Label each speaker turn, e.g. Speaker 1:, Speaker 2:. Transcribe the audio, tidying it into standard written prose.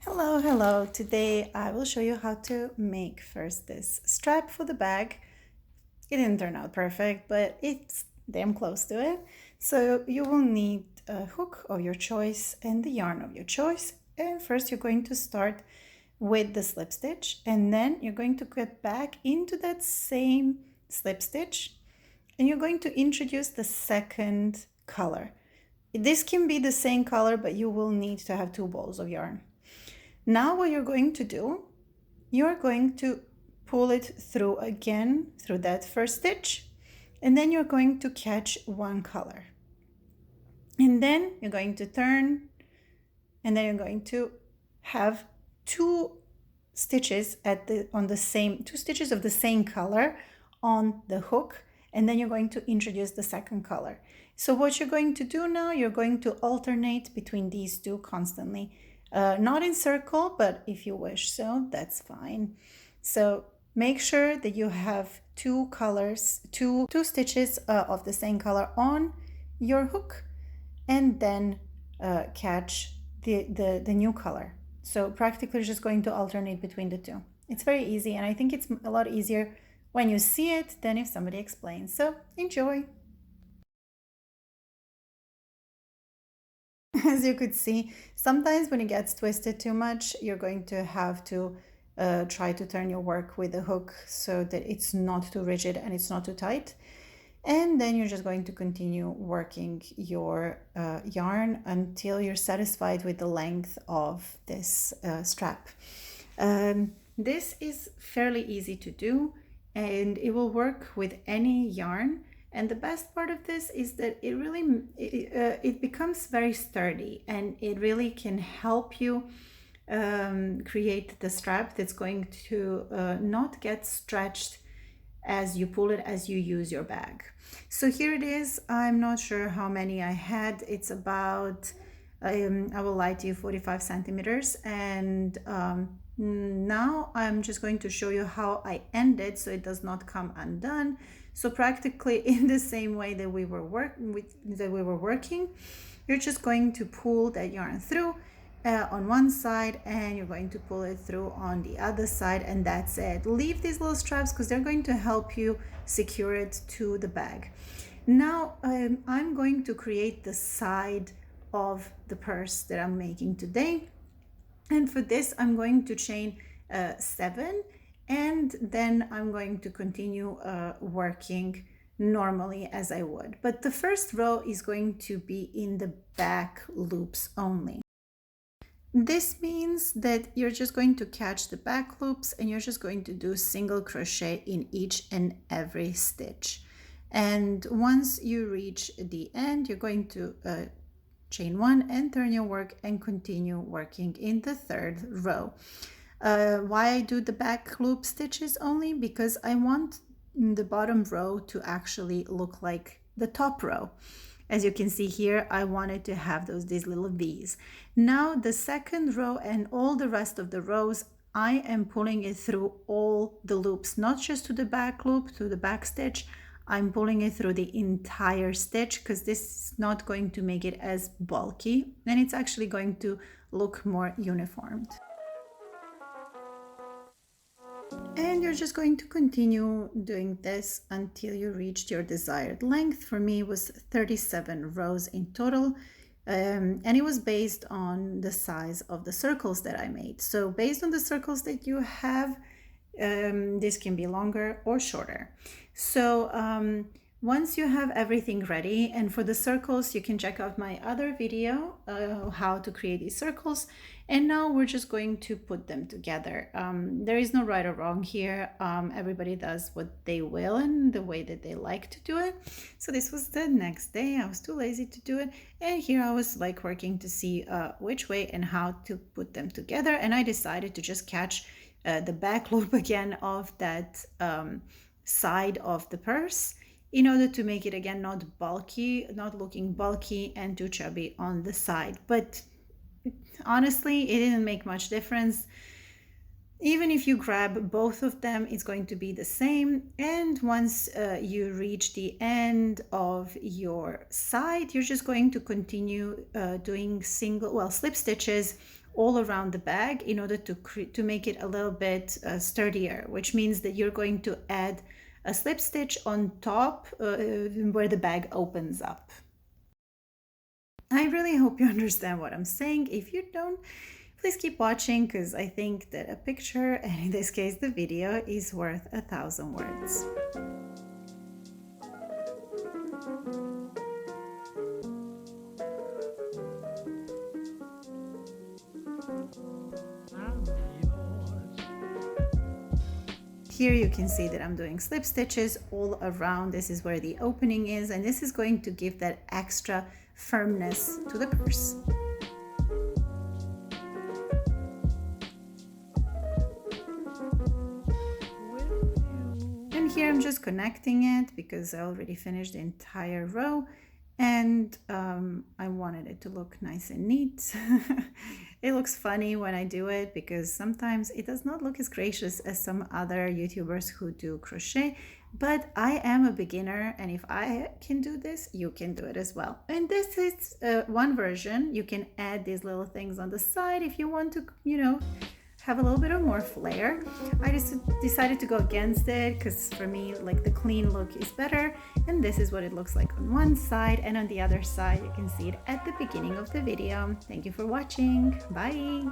Speaker 1: Hello, hello. Today I will show you how to make first this strap for the bag. It didn't turn out perfect, but it's damn close to it. So you will need a hook of your choice and the yarn of your choice. And first you're going to start with the slip stitch, and then you're going to cut back into that same slip stitch, and you're going to introduce the second color. This can be the same color, but you will need to have two balls of yarn. Now what you're going to do, you're going to pull it through again through that first stitch, and then you're going to catch one color. And then you're going to turn, and then you're going to have two stitches on the same, two stitches of the same color on the hook, and then you're going to introduce the second color. So what you're going to do now, you're going to alternate between these two constantly. Not in circle, but if you wish so, that's fine. So make sure that you have two colors, two stitches of the same color on your hook, and then catch the new color. So practically just going to alternate between the two. It's very easy, and I think it's a lot easier when you see it than if somebody explains. So enjoy. As you could see, sometimes when it gets twisted too much, you're going to have to try to turn your work with the hook so that it's not too rigid and it's not too tight. And then you're just going to continue working your yarn until you're satisfied with the length of this strap. This is fairly easy to do, and it will work with any yarn. And the best part of this is that it becomes very sturdy, and it really can help you create the strap that's going to not get stretched as you pull it, as you use your bag. So here it is. I'm not sure how many I had. It's about, I will lie to you, 45 centimeters. And now I'm just going to show you how I end it so it does not come undone. So practically in the same way that we were working, you're just going to pull that yarn through on one side, and you're going to pull it through on the other side, and that's it. Leave these little straps because they're going to help you secure it to the bag. Now I'm going to create the side of the purse that I'm making today, and for this I'm going to chain 7, and then I'm going to continue working normally as I would. But the first row is going to be in the back loops only. This means that you're just going to catch the back loops, and you're just going to do single crochet in each and every stitch. And once you reach the end, you're going to chain 1 and turn your work and continue working in the third row. Why I do the back loop stitches only? Because I want the bottom row to actually look like the top row. As you can see here, I wanted to have these little V's. Now the second row and all the rest of the rows, I am pulling it through all the loops, not just to the back loop, to the back stitch. I'm pulling it through the entire stitch because this is not going to make it as bulky, and it's actually going to look more uniformed. And you're just going to continue doing this until you reached your desired length. For me, it was 37 rows in total. And it was based on the size of the circles that I made. So based on the circles that you have, this can be longer or shorter. So once you have everything ready, and for the circles, you can check out my other video, how to create these circles. And now we're just going to put them together. There is no right or wrong here. Everybody does what they will and the way that they like to do it. So this was the next day. I was too lazy to do it. And here I was like working to see which way and how to put them together. And I decided to just catch the back loop again of that side of the purse, in order to make it again not bulky, not looking bulky and too chubby on the side. But honestly, it didn't make much difference. Even if you grab both of them, it's going to be the same. And once you reach the end of your side, you're just going to continue doing slip stitches all around the bag in order to make it a little bit sturdier, which means that you're going to add a slip stitch on top where the bag opens up. I really hope you understand what I'm saying. If you don't, please keep watching, because I think that a picture, and in this case the video, is worth 1,000 words. Here you can see that I'm doing slip stitches all around. This is where the opening is, and this is going to give that extra firmness to the purse. And here I'm just connecting it because I already finished the entire row, and I wanted it to look nice and neat. It looks funny when I do it because sometimes it does not look as gracious as some other YouTubers who do crochet, but I am a beginner, and if I can do this, you can do it as well. And this is one version. You can add these little things on the side if you want to, you know, have a little bit of more flair. I just decided to go against it because for me, like, the clean look is better, and this is what it looks like on one side, and on the other side you can see it at the beginning of the video. Thank you for watching. Bye.